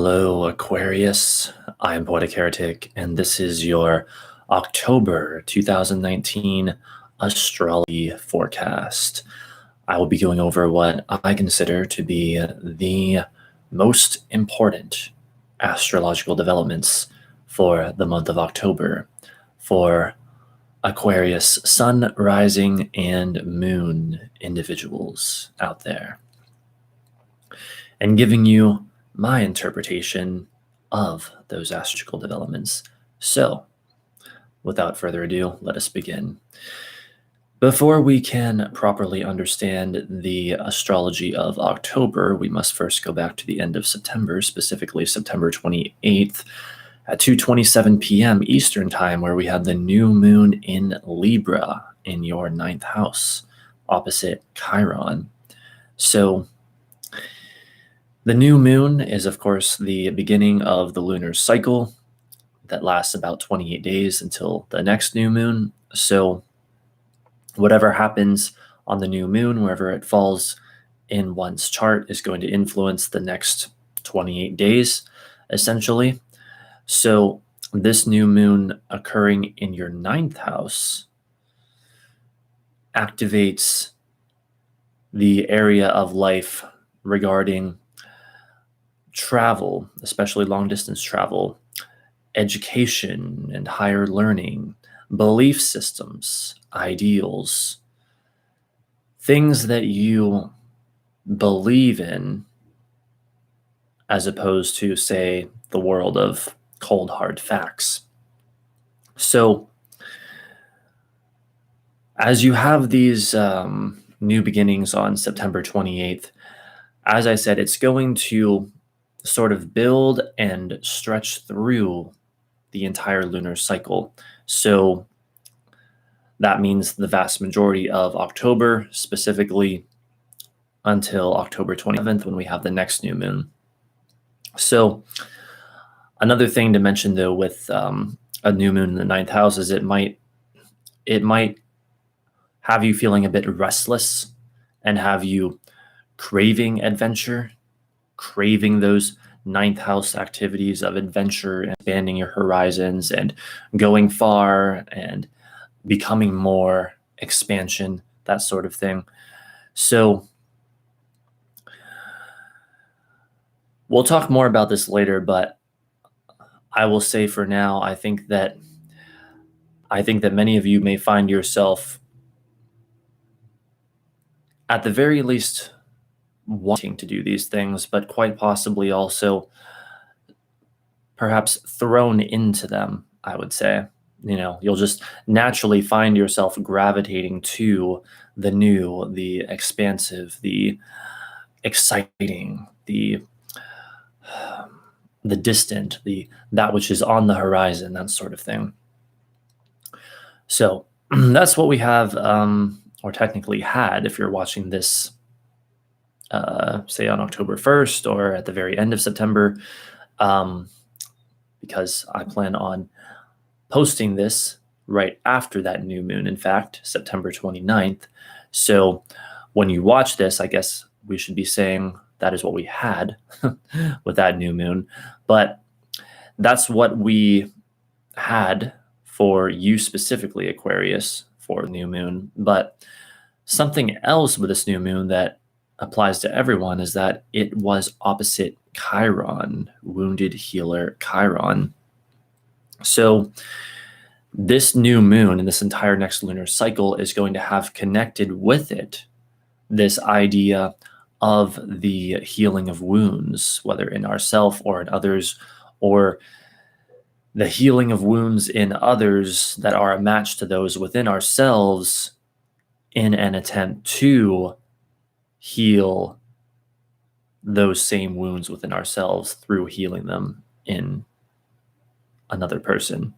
Hello, Aquarius. I am Poetic Heretic, and this is your October 2019 astrology forecast. I will be going over what I consider to be the most important astrological developments for the month of October for Aquarius sun, rising, and moon individuals out there, and giving you my interpretation of those astrological developments. So, without further ado, let us begin. Before we can properly understand the astrology of October, we must first go back to the end of September, specifically September 28th at 2:27 p.m. Eastern Time, where we had the new moon in Libra in your ninth house, opposite Chiron. So, the new moon is, of course, the beginning of the lunar cycle that lasts about 28 days until the next new moon. So whatever happens on the new moon, wherever it falls in one's chart, is going to influence the next 28 days, essentially. So this new moon occurring in your ninth house activates the area of life regarding travel, especially long distance travel, education and higher learning, belief systems, ideals, things that you believe in, as opposed to, say, the world of cold, hard facts. So, as you have these new beginnings on September 28th, as I said, it's going to sort of build and stretch through the entire lunar cycle. So that means the vast majority of October, specifically until October 27th, when we have the next new moon. So another thing to mention, though, with a new moon in the ninth house is it might have you feeling a bit restless and have you craving adventure, craving those ninth house activities of adventure and expanding your horizons and going far and becoming more, expansion, that sort of thing. So we'll talk more about this later, but I will say for now, I think that many of you may find yourself at the very least wanting to do these things, but quite possibly also perhaps thrown into them, I would say. You'll just naturally find yourself gravitating to the new, the expansive, the exciting, the distant, that which is on the horizon, that sort of thing. So that's what we have, or technically had, if you're watching this say on October 1st or at the very end of September, because I plan on posting this right after that new moon, in fact, September 29th. So when you watch this, I guess we should be saying that is what we had with that new moon. But that's what we had for you specifically, Aquarius, for the new moon. But something else with this new moon that applies to everyone is that it was opposite Chiron, wounded healer Chiron. So this new moon and this entire next lunar cycle is going to have connected with it this idea of the healing of wounds, whether in ourselves or in others, or the healing of wounds in others that are a match to those within ourselves in an attempt to heal those same wounds within ourselves through healing them in another person.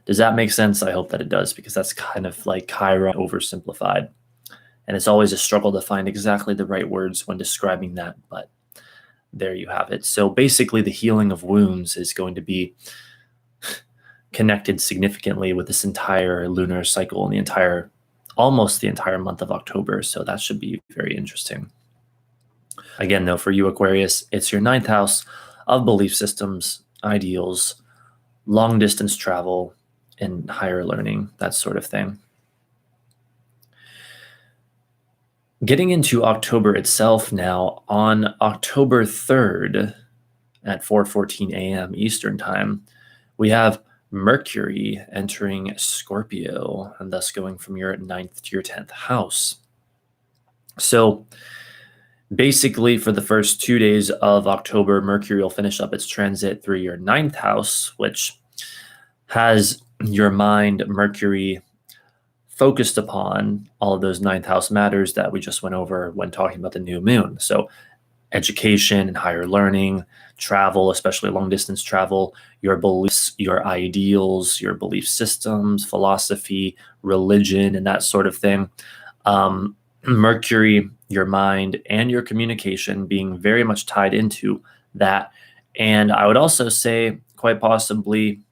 Does that make sense? I hope that it does, because that's kind of like Chiron oversimplified. And it's always a struggle to find exactly the right words when describing that, but there you have it. So basically the healing of wounds is going to be connected significantly with this entire lunar cycle and almost the entire month of October. So that should be very interesting. Again, though, for you, Aquarius, it's your ninth house, of belief systems, ideals, long distance travel, and higher learning, that sort of thing. Getting into October itself now, on October 3rd at 4:14 a.m. Eastern Time, we have Mercury entering Scorpio and thus going from your 9th to your 10th house. So basically, for the first 2 days of October, Mercury will finish up its transit through your 9th house, which has your mind, Mercury, focused upon all of those 9th house matters that we just went over when talking about the new moon. So education and higher learning, travel, especially long distance travel, your beliefs, your ideals, your belief systems, philosophy, religion, and that sort of thing. Mercury, your mind, and your communication being very much tied into that. And I would also say, quite possibly,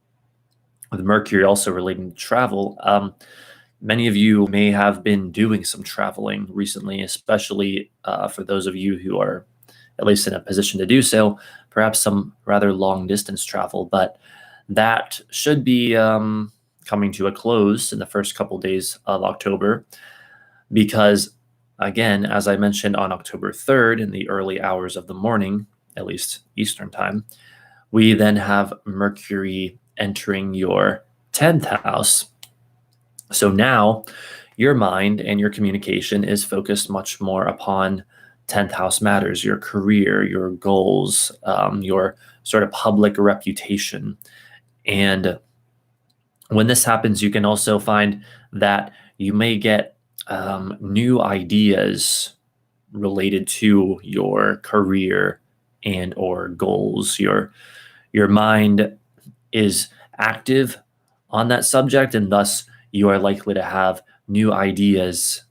with Mercury also relating to travel, many of you may have been doing some traveling recently, especially for those of you who are at least in a position to do so, perhaps some rather long distance travel. But that should be coming to a close in the first couple days of October, because again, as I mentioned, on October 3rd in the early hours of the morning, at least Eastern time, we then have Mercury entering your 10th house. So now your mind and your communication is focused much more upon 10th house matters, your career, your goals, your sort of public reputation. And when this happens, you can also find that you may get new ideas related to your career and or goals. Your mind is active on that subject, and thus you are likely to have new ideas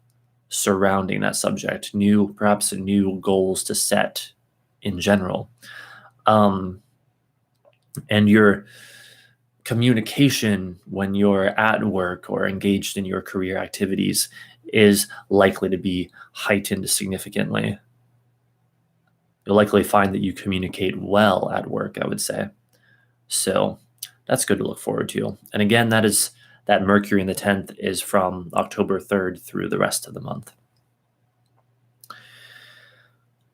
surrounding that subject, perhaps new goals to set in general. And your communication when you're at work or engaged in your career activities is likely to be heightened significantly. You'll likely find that you communicate well at work, I would say. So that's good to look forward to. And again, that Mercury in the 10th is from October 3rd through the rest of the month.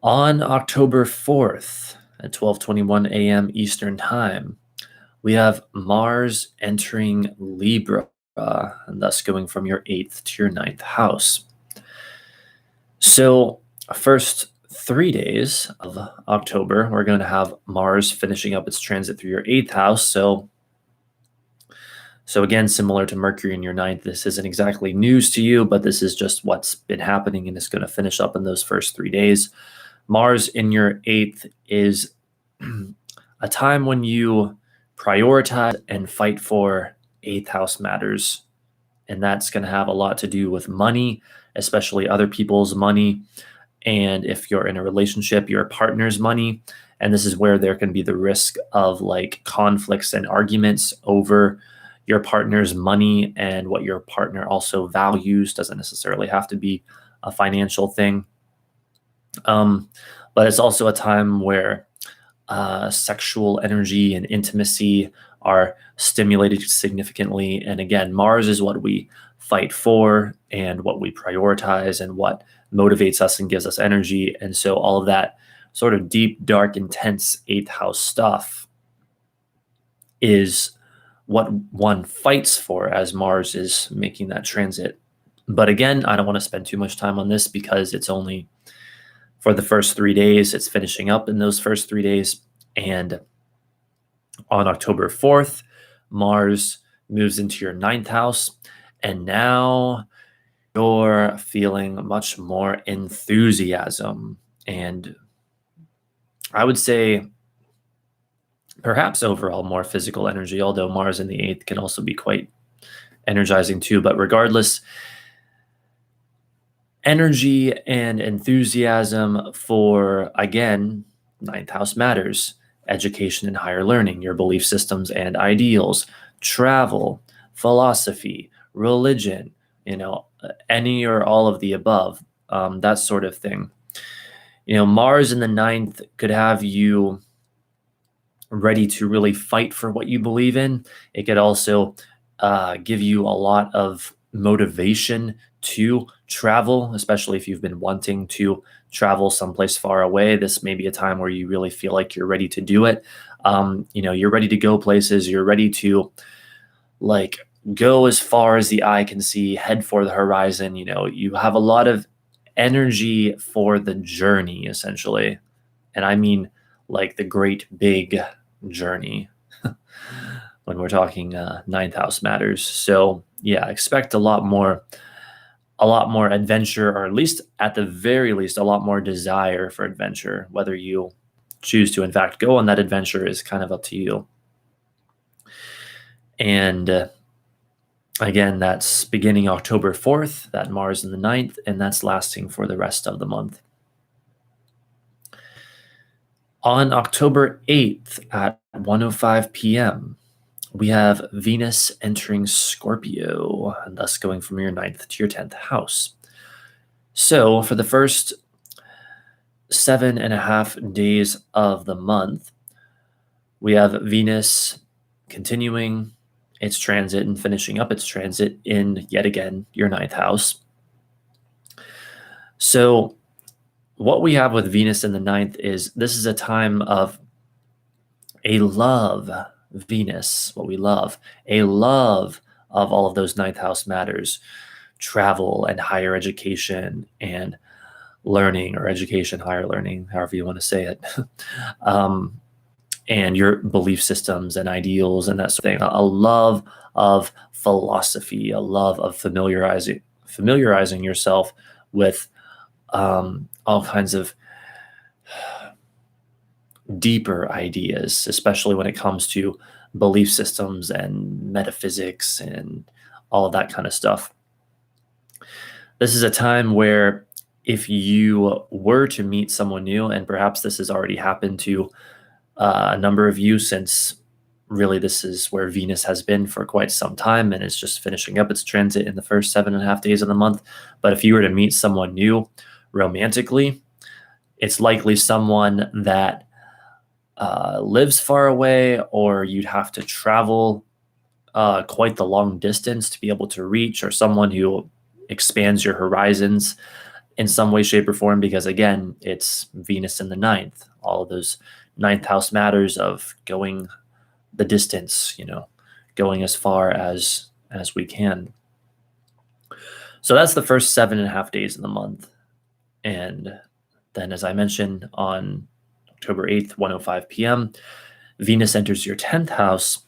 On October 4th at 12:21 a.m. Eastern Time, we have Mars entering Libra, and thus going from your 8th to your 9th house. So first 3 days of October, we're going to have Mars finishing up its transit through your 8th house. So again, similar to Mercury in your 9th, this isn't exactly news to you, but this is just what's been happening, and it's going to finish up in those first 3 days. Mars in your 8th is a time when you prioritize and fight for 8th house matters. And that's going to have a lot to do with money, especially other people's money. And if you're in a relationship, your partner's money. And this is where there can be the risk of like conflicts and arguments over your partner's money and what your partner also values. Doesn't necessarily have to be a financial thing. But it's also a time where sexual energy and intimacy are stimulated significantly. And again, Mars is what we fight for and what we prioritize and what motivates us and gives us energy. And so all of that sort of deep, dark, intense 8th house stuff is what one fights for as Mars is making that transit. But again, I don't want to spend too much time on this because it's only for the first 3 days. It's finishing up in those first 3 days. And on October 4th, Mars moves into your 9th house. And now you're feeling much more enthusiasm. And I would say perhaps overall more physical energy, although Mars in the 8th can also be quite energizing too. But regardless, energy and enthusiasm for, again, 9th house matters, education and higher learning, your belief systems and ideals, travel, philosophy, religion, any or all of the above, that sort of thing. Mars in the 9th could have you ready to really fight for what you believe in. It could also give you a lot of motivation to travel, especially if you've been wanting to travel someplace far away. This may be a time where you really feel like you're ready to do it. You're ready to go places. You're ready to like go as far as the eye can see, head for the horizon. You have a lot of energy for the journey, essentially. And I mean like the great big journey when we're talking ninth house matters. So yeah, expect a lot more adventure, or at the very least, a lot more desire for adventure. Whether you choose to in fact go on that adventure is kind of up to you. And again, that's beginning October 4th, that Mars in the ninth, and that's lasting for the rest of the month. On October 8th at 1:05 p.m., we have Venus entering Scorpio, and thus going from your ninth to your 10th house. So for the first 7.5 days of the month, we have Venus continuing its transit and finishing up its transit in, yet again, your ninth house. So what we have with Venus in the ninth is this is a time of a love Venus, what we love, a love of all of those ninth house matters, travel and higher education and learning, or education, higher learning, however you want to say it, and your belief systems and ideals and that sort of thing. A love of philosophy, a love of familiarizing yourself with all kinds of deeper ideas, especially when it comes to belief systems and metaphysics and all of that kind of stuff. This is a time where if you were to meet someone new, and perhaps this has already happened to a number of you, since really this is where Venus has been for quite some time and is just finishing up its transit in the first 7.5 days of the month. But if you were to meet someone new romantically, it's likely someone that lives far away, or you'd have to travel quite the long distance to be able to reach, or someone who expands your horizons in some way, shape, or form, because again, it's Venus in the ninth, all of those ninth house matters of going the distance, going as far as we can. So that's the first 7.5 days of the month. And then, as I mentioned, on October 8th, 1:05 p.m., Venus enters your 10th house.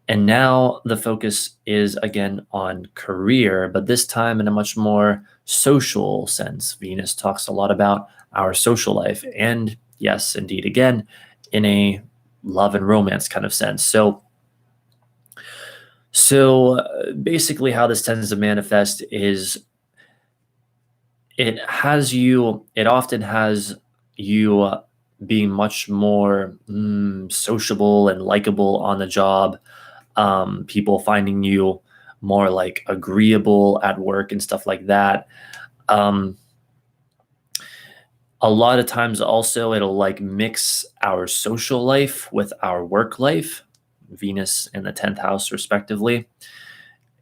And now the focus is again on career, but this time in a much more social sense. Venus talks a lot about our social life, and yes, indeed, again, in a love and romance kind of sense. So basically how this tends to manifest is it often has you being much more sociable and likable on the job. People finding you more like agreeable at work and stuff like that. A lot of times also it'll like mix our social life with our work life, Venus in the 10th house respectively.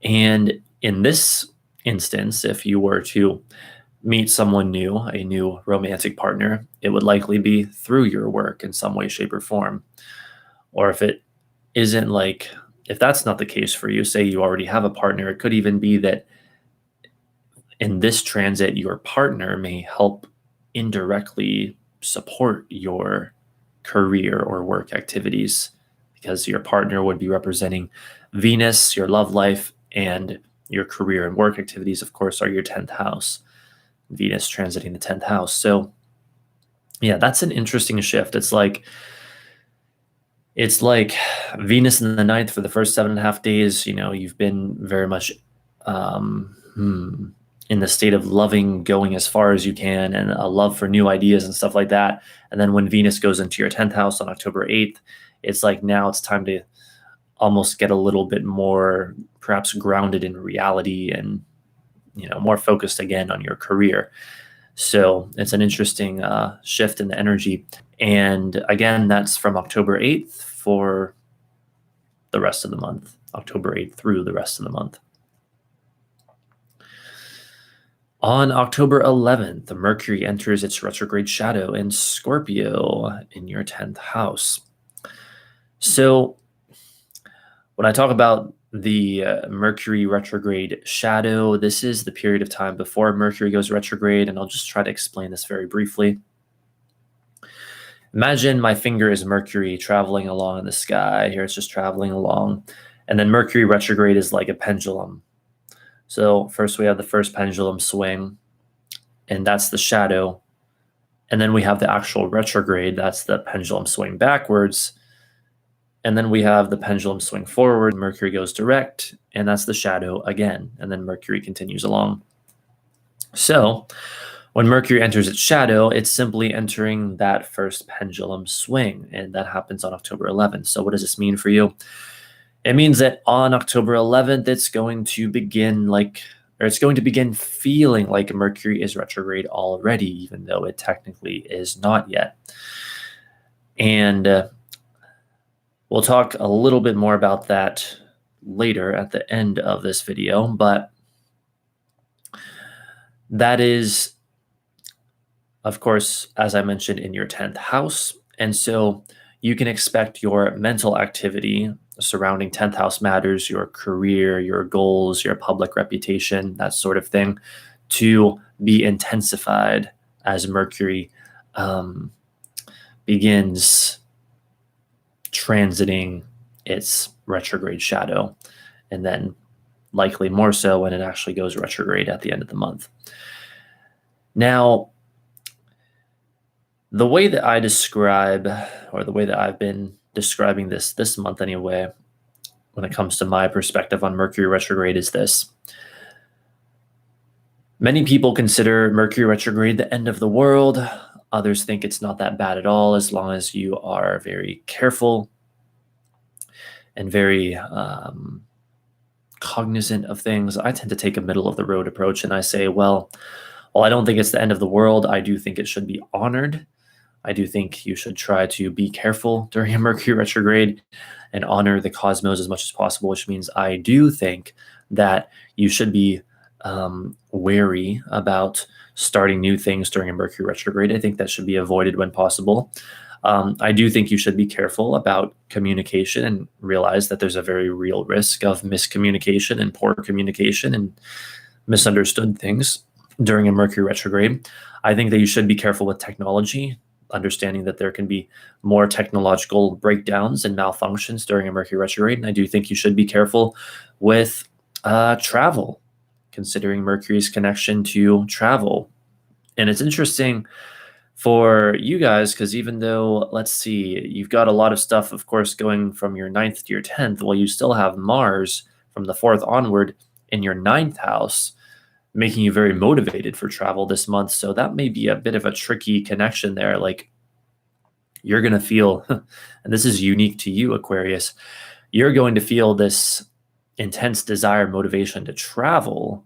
And in this instance, if you were to meet someone new, a new romantic partner, it would likely be through your work in some way, shape, or form. Or if it isn't if that's not the case for you, say you already have a partner, it could even be that in this transit, your partner may help indirectly support your career or work activities, because your partner would be representing Venus, your love life, and your career and work activities, of course, are your 10th house. Venus transiting the 10th house. So yeah, that's an interesting shift. It's like Venus in the ninth for the first 7.5 days. You've been very much in the state of loving, going as far as you can, and a love for new ideas and stuff like that. And then when Venus goes into your 10th house on October 8th, it's like now it's time to almost get a little bit more perhaps grounded in reality and more focused again on your career. So it's an interesting shift in the energy. And again, that's from October 8th for the rest of the month, October 8th through the rest of the month. On October 11th, Mercury enters its retrograde shadow in Scorpio in your 10th house. So when I talk about the Mercury retrograde shadow, this is the period of time before Mercury goes retrograde, and I'll just try to explain this very briefly. Imagine my finger is Mercury traveling along in the sky. Here it's just traveling along. And then Mercury retrograde is like a pendulum. So first we have the first pendulum swing, and that's the shadow. And then we have the actual retrograde. That's the pendulum swing backwards. And then we have the pendulum swing forward. Mercury goes direct, and that's the shadow again. And then Mercury continues along. So when Mercury enters its shadow, it's simply entering that first pendulum swing, and that happens on October 11th. So what does this mean for you? It means that on October 11th, it's going to begin feeling like Mercury is retrograde already, even though it technically is not yet. And we'll talk a little bit more about that later at the end of this video, but that is, of course, as I mentioned, in your 10th house. And so you can expect your mental activity surrounding 10th house matters, your career, your goals, your public reputation, that sort of thing, to be intensified as Mercury begins transiting its retrograde shadow, and then likely more so when it actually goes retrograde at the end of the month. Now, the way that I describe, or the way that I've been describing this month anyway, when it comes to my perspective on Mercury retrograde, is this. Many people consider Mercury retrograde the end of the world. Others think it's not that bad at all, as long as you are very careful and very cognizant of things. I tend to take a middle of the road approach, and I say, well, I don't think it's the end of the world. I do think it should be honored. I do think you should try to be careful during a Mercury retrograde and honor the cosmos as much as possible, which means I do think that you should be wary about starting new things during a Mercury retrograde. I think that should be avoided when possible. I do think you should be careful about communication and realize that there's a very real risk of miscommunication and poor communication and misunderstood things during a Mercury retrograde. I think that you should be careful with technology, understanding that there can be more technological breakdowns and malfunctions during a Mercury retrograde. And I do think you should be careful with travel, considering Mercury's connection to travel. And it's interesting for you guys, because even though, let's see, you've got a lot of stuff, of course, going from your 9th to your 10th, well, you still have Mars from the 4th onward in your 9th house, making you very motivated for travel this month. So that may be a bit of a tricky connection there. Like, you're going to feel, and this is unique to you, Aquarius, you're going to feel this intense desire, motivation to travel,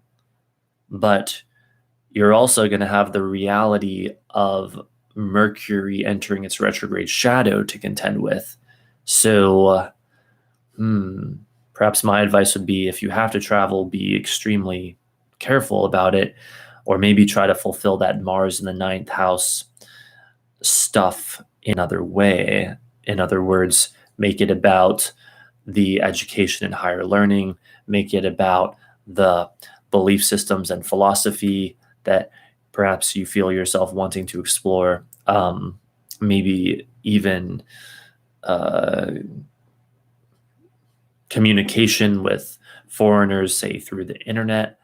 but you're also going to have the reality of Mercury entering its retrograde shadow to contend with. So perhaps my advice would be, if you have to travel, be extremely careful about it, or maybe try to fulfill that Mars in the 9th house stuff in another way. In other words, make it about the education and higher learning, make it about the belief systems and philosophy that perhaps you feel yourself wanting to explore, maybe even communication with foreigners, say through the internet,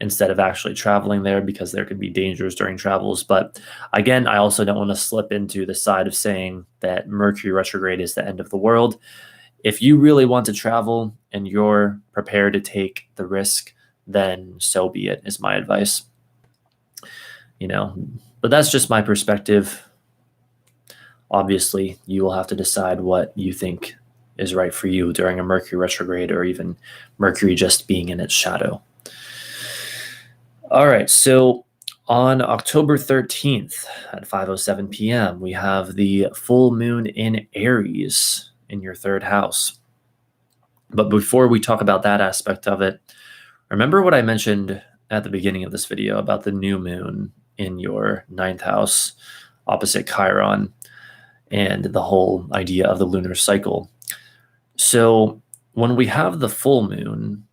instead of actually traveling there, because there could be dangers during travels. But again, I also don't want to slip into the side of saying that Mercury retrograde is the end of the world. If you really want to travel and you're prepared to take the risk, then so be it, is my advice. But that's just my perspective. Obviously, you will have to decide what you think is right for you during a Mercury retrograde, or even Mercury just being in its shadow. All right, so On October 13th at 5:07 p.m., we have the full moon in Aries in your third house. But before we talk about that aspect of it, remember what I mentioned at the beginning of this video about the new moon in your ninth house opposite Chiron and the whole idea of the lunar cycle. So when we have the full moon,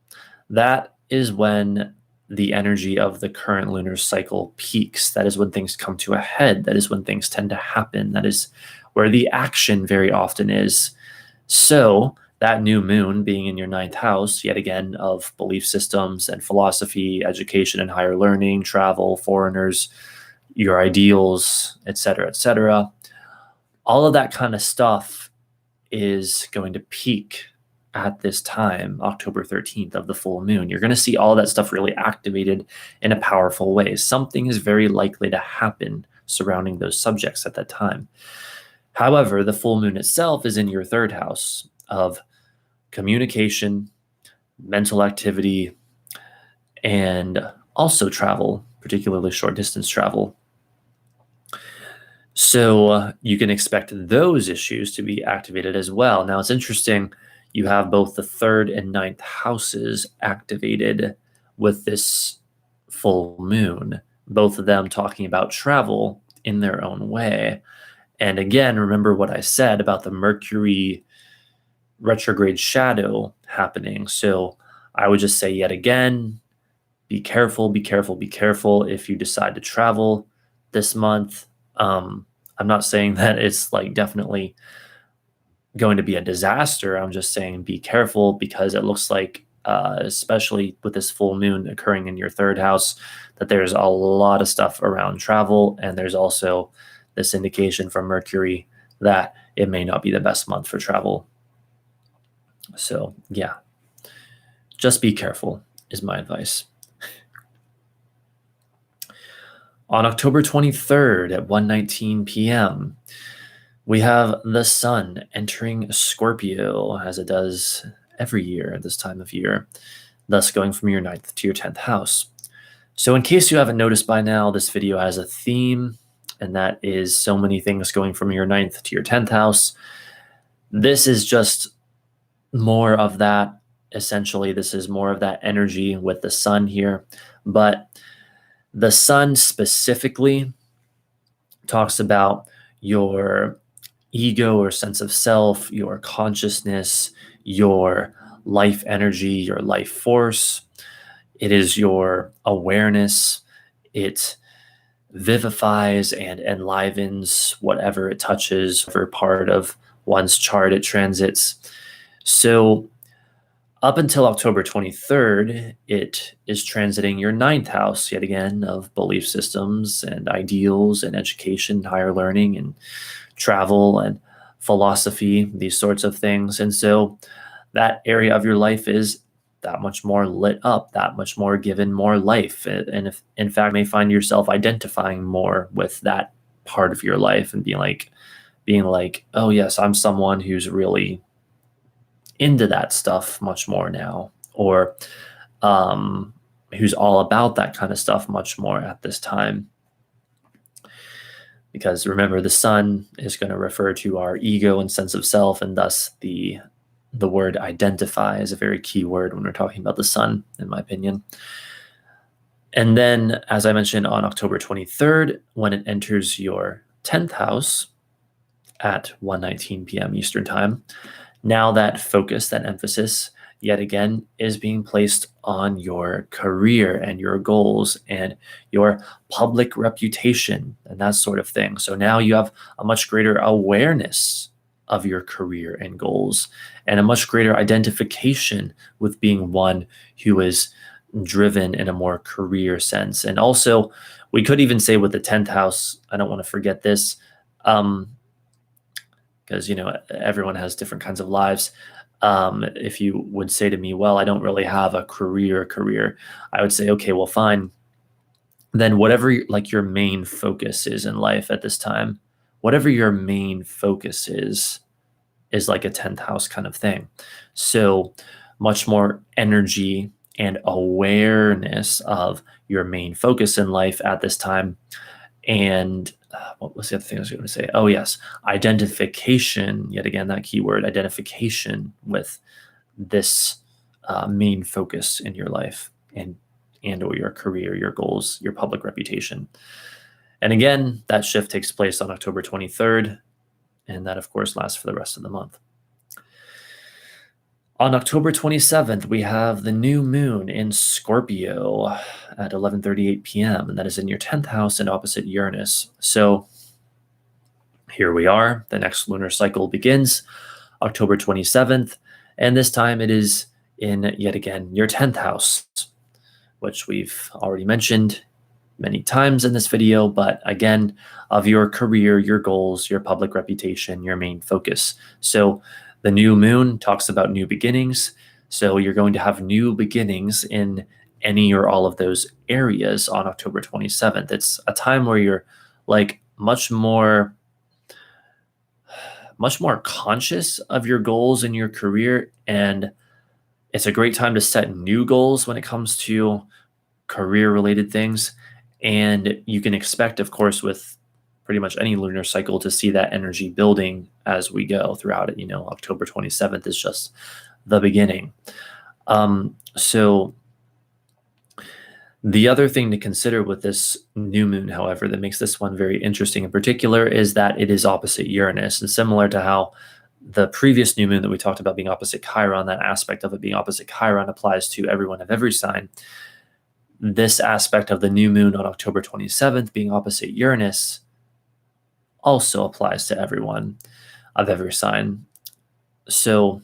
that is when the energy of the current lunar cycle peaks. That is when things come to a head. That is when things tend to happen. That is where the action very often is. So that new moon being in your ninth house, yet again, of belief systems and philosophy, education and higher learning, travel, foreigners, your ideals, etc., all of that kind of stuff is going to peak at this time, October 13th of the full moon. You're going to see all that stuff really activated in a powerful way. Something is very likely to happen surrounding those subjects at that time. However, the full moon itself is in your third house of communication, mental activity, and also travel, particularly short distance travel. So you can expect those issues to be activated as well. Now, it's interesting. You have both the third and ninth houses activated with this full moon, both of them talking about travel in their own way. And again, remember what I said about the Mercury retrograde shadow happening. So I would just say yet again, be careful, be careful, be careful if you decide to travel this month. I'm not saying that it's like definitely going to be a disaster. I'm just saying be careful because it looks like, especially with this full moon occurring in your third house, that there's a lot of stuff around travel. And there's also this indication from Mercury that it may not be the best month for travel. So yeah, just be careful is my advice. On October 23rd at 1:19 p.m., we have the sun entering Scorpio, as it does every year at this time of year, thus going from your 9th to your 10th house. So in case you haven't noticed by now, this video has a theme, and that is so many things going from your 9th to your 10th house. This is just more of that. Essentially, this is more of that energy with the sun here. But the sun specifically talks about your ego or sense of self, your consciousness, your life energy, your life force. It is your awareness. It vivifies and enlivens whatever it touches, for part of one's chart it transits. So up until October 23rd, it is transiting your 9th house, yet again, of belief systems and ideals and education, higher learning and travel and philosophy, these sorts of things. And so that area of your life is that much more lit up, that much more given more life. And if, in fact, may find yourself identifying more with that part of your life and being like, oh yes, I'm someone who's really into that stuff much more now, or who's all about that kind of stuff much more at this time. Because remember, the sun is going to refer to our ego and sense of self, and thus the word identify is a very key word when we're talking about the sun, in my opinion. And then, as I mentioned, on October 23rd, when it enters your 10th house at 1:19 p.m. Eastern Time, now that focus, that emphasis, yet again, is being placed on your career and your goals and your public reputation and that sort of thing. So now you have a much greater awareness of your career and goals and a much greater identification with being one who is driven in a more career sense. And also, we could even say with the 10th house, I don't want to forget this, because everyone has different kinds of lives. If you would say to me, well, I don't really have a career, I would say, okay, well, fine. Then whatever your main focus is in life at this time, whatever your main focus is like a 10th house kind of thing. So much more energy and awareness of your main focus in life at this time. And what was the other thing I was going to say? Oh, yes, identification. Yet again, that keyword, identification with this main focus in your life and or your career, your goals, your public reputation. And again, that shift takes place on October 23rd, and that, of course, lasts for the rest of the month. On October 27th, we have the new moon in Scorpio at 11:38 p.m., and that is in your 10th house and opposite Uranus. So here we are. The next lunar cycle begins October 27th, and this time it is in, yet again, your 10th house, which we've already mentioned many times in this video, but again, of your career, your goals, your public reputation, your main focus. So the new moon talks about new beginnings. So you're going to have new beginnings in any or all of those areas on October 27th. It's a time where you're like much more conscious of your goals in your career, and it's a great time to set new goals when it comes to career related things. And you can expect, of course, with pretty much any lunar cycle, to see that energy building as we go throughout it. October 27th is just the beginning. So the other thing to consider with this new moon, however, that makes this one very interesting in particular, is that it is opposite Uranus. And similar to how the previous new moon that we talked about being opposite Chiron, that aspect of it being opposite Chiron applies to everyone of every sign. This aspect of the new moon on October 27th being opposite Uranus also applies to everyone of every sign. So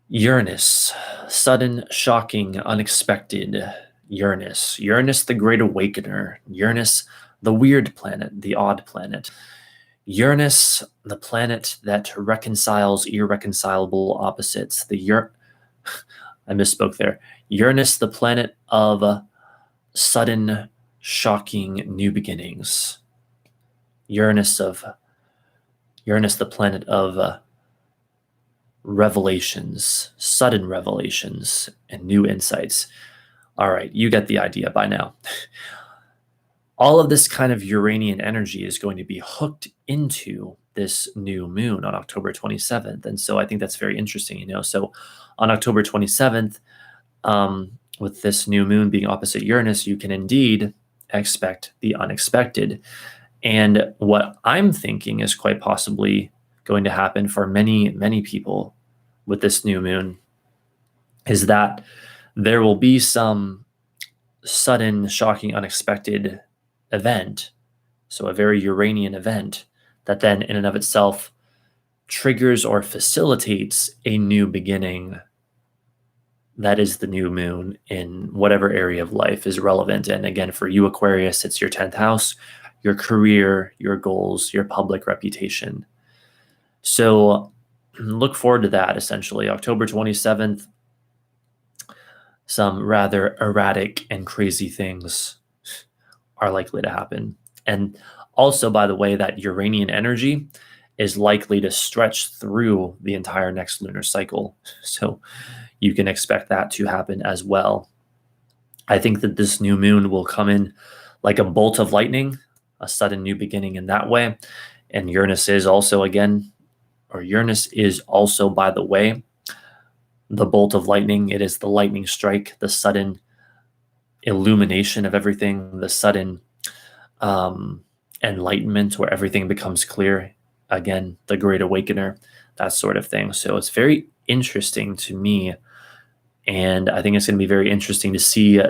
Uranus, sudden, shocking, unexpected. Uranus, the great awakener. Uranus, the weird planet, the odd planet. Uranus, the planet that reconciles irreconcilable opposites. I misspoke there. Uranus, the planet of sudden, shocking new beginnings. Uranus, the planet of revelations, sudden revelations, and new insights. All right, you get the idea by now. All of this kind of Uranian energy is going to be hooked into this new moon on October 27th. And so I think that's very interesting, So on October 27th, with this new moon being opposite Uranus, you can indeed expect the unexpected. And what I'm thinking is quite possibly going to happen for many, many people with this new moon is that there will be some sudden, shocking, unexpected event, so a very Uranian event, that then in and of itself triggers or facilitates a new beginning that is the new moon in whatever area of life is relevant. And again, for you, Aquarius, it's your 10th house, your career, your goals, your public reputation. So look forward to that, essentially. October 27th, some rather erratic and crazy things are likely to happen. And also, by the way, that Uranian energy is likely to stretch through the entire next lunar cycle. So you can expect that to happen as well. I think that this new moon will come in like a bolt of lightning, a sudden new beginning in that way. And Uranus is also, by the way, the bolt of lightning. It is the lightning strike, the sudden illumination of everything, the sudden enlightenment where everything becomes clear. Again, the great awakener, that sort of thing. So it's very interesting to me. And I think it's going to be very interesting to see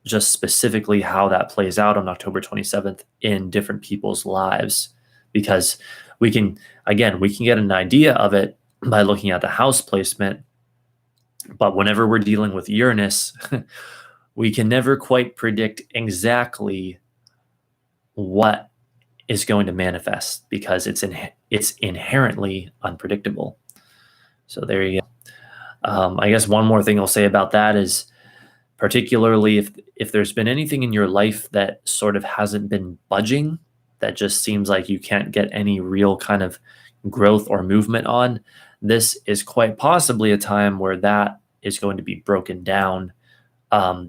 just specifically how that plays out on October 27th in different people's lives, because we can get an idea of it by looking at the house placement. But whenever we're dealing with Uranus, we can never quite predict exactly what is going to manifest because it's inherently unpredictable. So there you go. I guess one more thing I'll say about that is, particularly if there's been anything in your life that sort of hasn't been budging, that just seems like you can't get any real kind of growth or movement on, this is quite possibly a time where that is going to be broken down,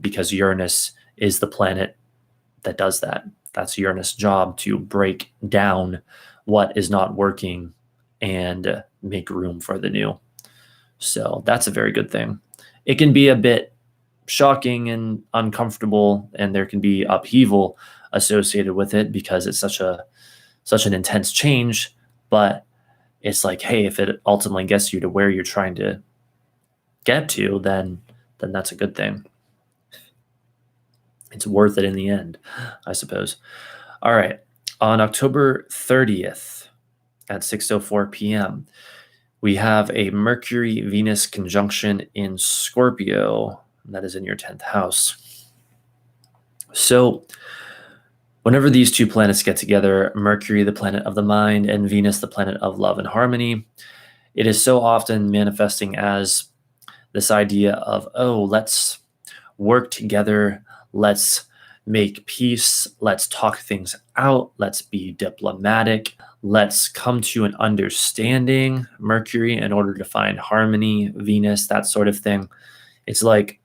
because Uranus is the planet that does that. That's Uranus' job, to break down what is not working and make room for the new. So that's a very good thing. It can be a bit shocking and uncomfortable, and there can be upheaval associated with it because it's such an intense change. But it's like, hey, if it ultimately gets you to where you're trying to get to, then that's a good thing. It's worth it in the end, I suppose. All right. On October 30th at 6:04 p.m., we have a Mercury-Venus conjunction in Scorpio. And that is in your 10th house. So whenever these two planets get together, Mercury, the planet of the mind, and Venus, the planet of love and harmony, it is so often manifesting as this idea of, oh, let's work together, let's make peace, let's talk things out, let's be diplomatic, let's come to an understanding, Mercury, in order to find harmony, Venus, that sort of thing. It's like,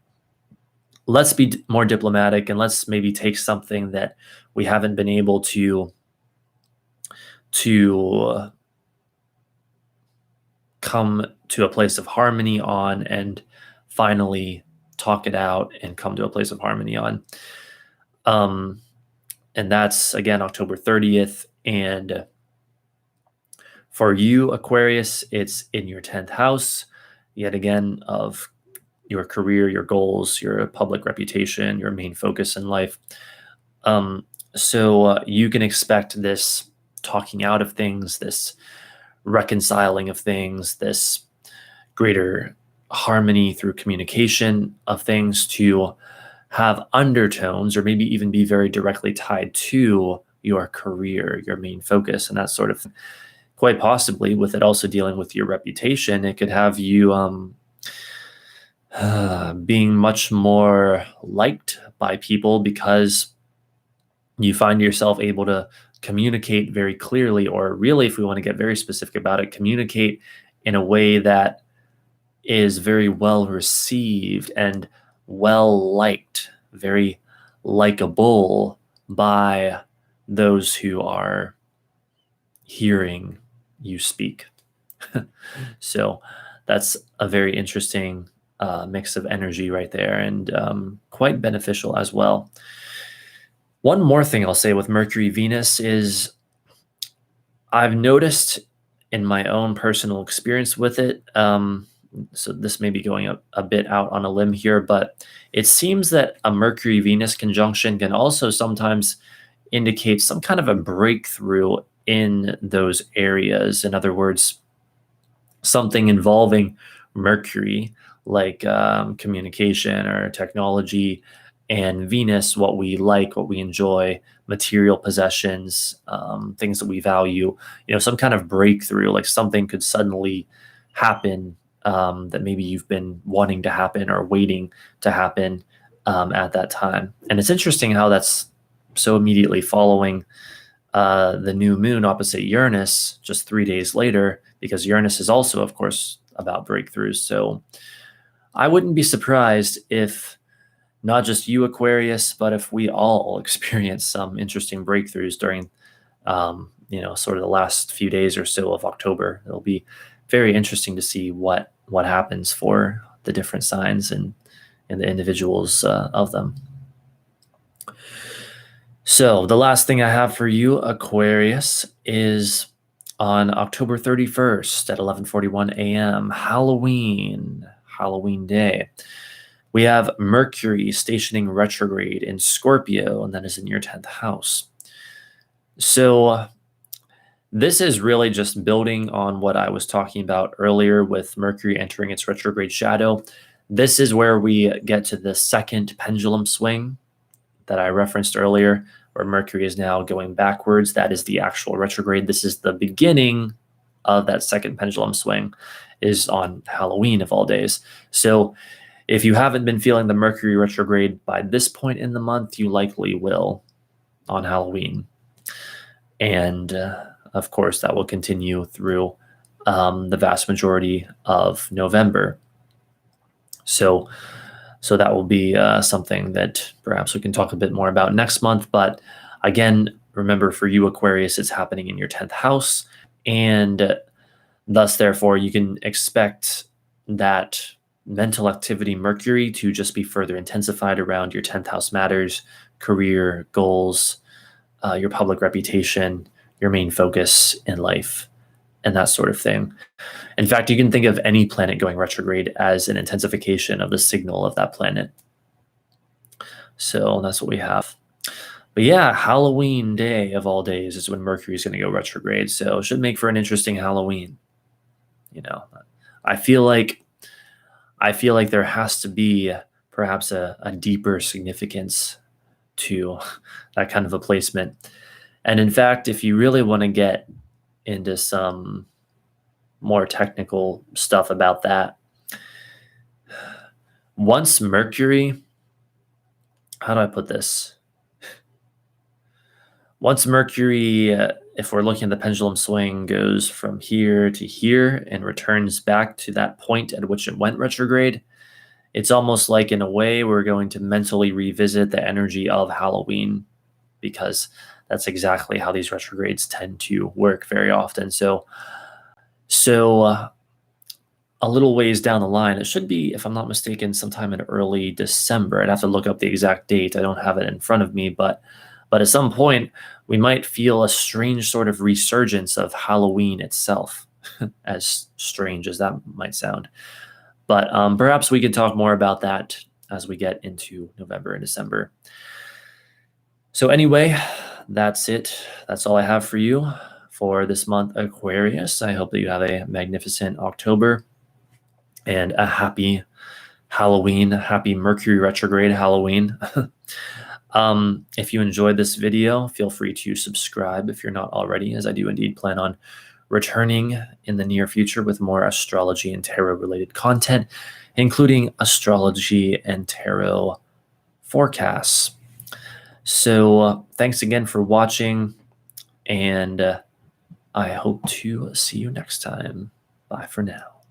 let's be more diplomatic, and let's maybe take something that we haven't been able to come to a place of harmony on and finally talk it out and come to a place of harmony on. And that's, again, October 30th. And for you, Aquarius, it's in your 10th house, yet again, of your career, your goals, your public reputation, your main focus in life. So you can expect this talking out of things, this reconciling of things, this greater harmony through communication of things to have undertones, or maybe even be very directly tied to your career, your main focus, and that sort of thing. Quite possibly, with it also dealing with your reputation, it could have you being much more liked by people because you find yourself able to communicate very clearly, or really, if we want to get very specific about it, communicate in a way that is very well received and well liked, very likable by those who are hearing you speak. So that's a very interesting mix of energy right there, and quite beneficial as well. One more thing I'll say with Mercury Venus is I've noticed in my own personal experience with it, so this may be going a bit out on a limb here, but it seems that a Mercury Venus conjunction can also sometimes indicate some kind of a breakthrough in those areas. In other words, something involving Mercury, like communication or technology, and Venus, what we like, what we enjoy, material possessions, things that we value, some kind of breakthrough, like something could suddenly happen that maybe you've been wanting to happen or waiting to happen at that time. And it's interesting how that's so immediately following the new moon opposite Uranus just 3 days later, because Uranus is also, of course, about breakthroughs. So I wouldn't be surprised if not just you, Aquarius, but if we all experience some interesting breakthroughs during, sort of the last few days or so of October. It'll be very interesting to see what happens for the different signs and the individuals of them. So the last thing I have for you, Aquarius, is on October 31st at 11:41 a.m., Halloween Day. We have Mercury stationing retrograde in Scorpio, and that is in your 10th house. So this is really just building on what I was talking about earlier with Mercury entering its retrograde shadow. This is where we get to the second pendulum swing that I referenced earlier, where Mercury is now going backwards. That is the actual retrograde. This is the beginning of that second pendulum swing, is on Halloween of all days. So if you haven't been feeling the Mercury retrograde by this point in the month, you likely will on Halloween. And of course, that will continue through the vast majority of November. So that will be something that perhaps we can talk a bit more about next month. But again, remember, for you, Aquarius, it's happening in your 10th house. And thus, therefore, you can expect that mental activity Mercury to just be further intensified around your 10th house matters, career, goals, your public reputation, your main focus in life, and that sort of thing. In fact, you can think of any planet going retrograde as an intensification of the signal of that planet. So that's what we have. But yeah, Halloween day of all days is when Mercury is going to go retrograde. So it should make for an interesting Halloween. I feel like there has to be perhaps a deeper significance to that kind of a placement. And in fact, if you really want to get into some more technical stuff about that, once Mercury, how do I put this? Once Mercury, if we're looking at the pendulum swing, goes from here to here and returns back to that point at which it went retrograde, it's almost like, in a way, we're going to mentally revisit the energy of Halloween, because that's exactly how these retrogrades tend to work very often. So a little ways down the line, it should be, if I'm not mistaken, sometime in early December. I'd have to look up the exact date. I don't have it in front of me, but at some point, we might feel a strange sort of resurgence of Halloween itself, as strange as that might sound. But perhaps we can talk more about that as we get into November and December. So anyway, that's it. That's all I have for you for this month, Aquarius. I hope that you have a magnificent October and a happy Halloween, happy Mercury retrograde Halloween. If you enjoyed this video, feel free to subscribe if you're not already, as I do indeed plan on returning in the near future with more astrology and tarot related content, including astrology and tarot forecasts. So thanks again for watching, and I hope to see you next time. Bye for now.